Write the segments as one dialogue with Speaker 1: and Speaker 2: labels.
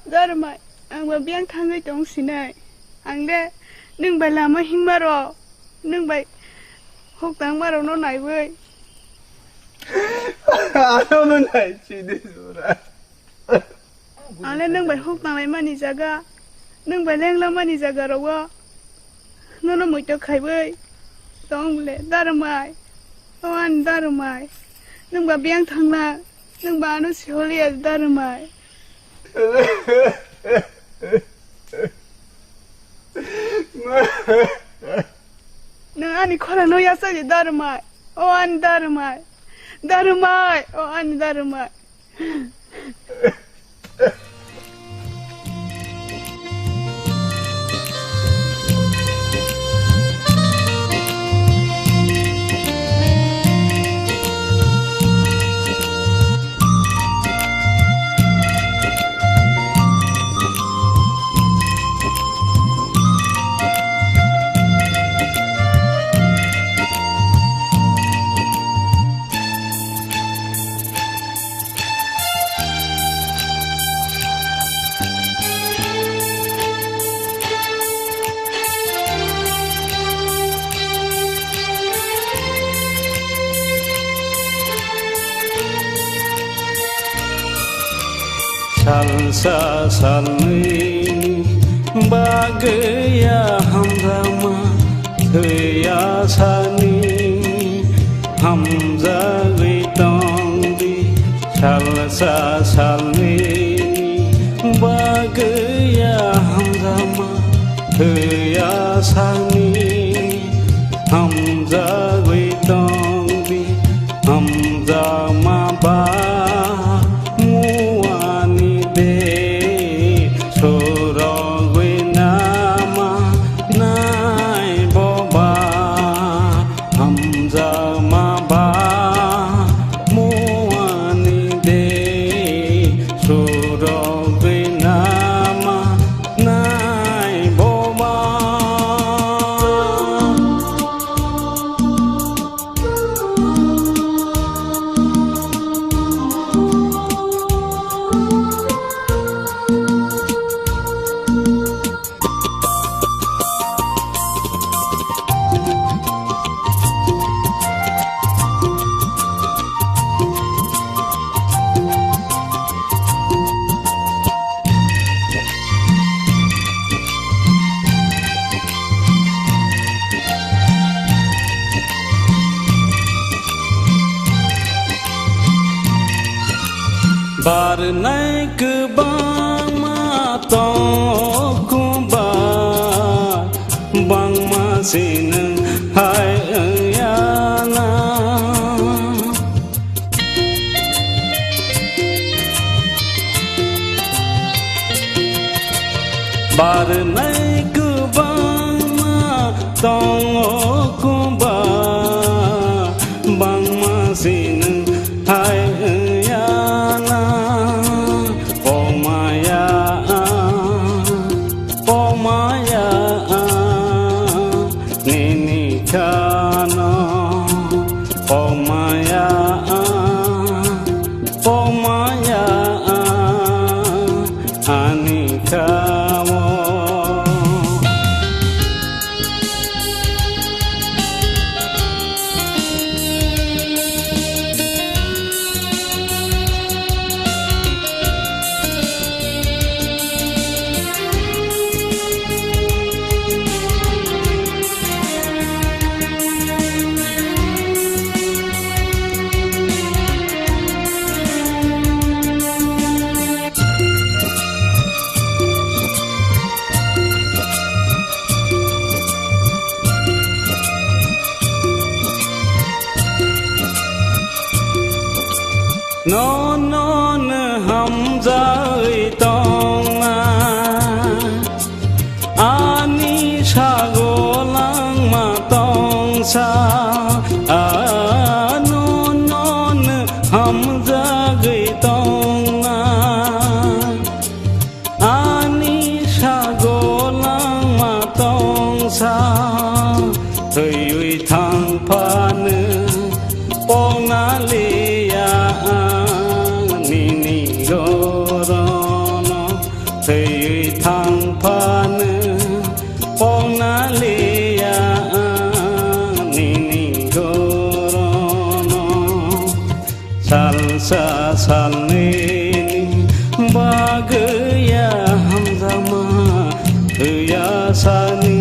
Speaker 1: जारमाय आंबो बेयां थाङै दंसिनै आं दे नोंबाय लामा हिंमार' नोंबाय हकदां मारावनो नायबै
Speaker 2: आनो नायसिदे जरा
Speaker 1: आंले नोंबाय हकदांलाय मानि जागा नोंबाय लेंला मानि जागा रावा नोनो मैतो खायबै दंले दारमाय आन दारमाय नोंबा बेयां थांला नोंबा आनो सिहलिया दारमाय नों आंनि खरानो यासादि दारमाय आन दारमाय दारमाय आन दारमाय
Speaker 3: Salsa salni bagaya hamzama thaya sani hamza vitandi salsa salni bagaya hamzama thaya sani hamza vitandi hamza ma ba bar naik bama to kumba bang masin hai ayana bar naik bama to kumba bang masin hai 세의 탕파는 뽕나리야 니니고로노 살사살니 바그야 함자마 의야사니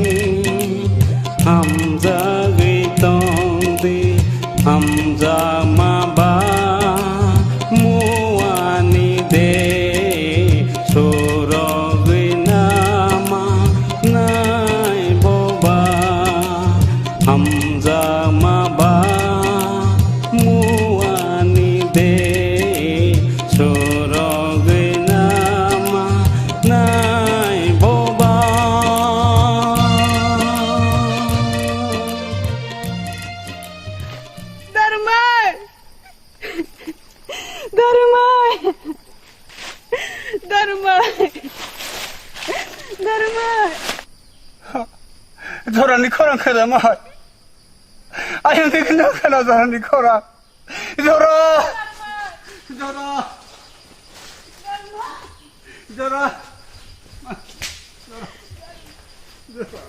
Speaker 3: 함자의 똥디 함자마바 무아니 데 소록의 나마 나이 보바 함자마바 무아니 데 소록의 나마 나이 보바
Speaker 1: Darmay! Darmay! Darmay! Darmay!
Speaker 2: 저런 니코랑 크다 마. 아니 근데 그냥 가나 저런 니코랑. 저라. 저라. 저라. 저라.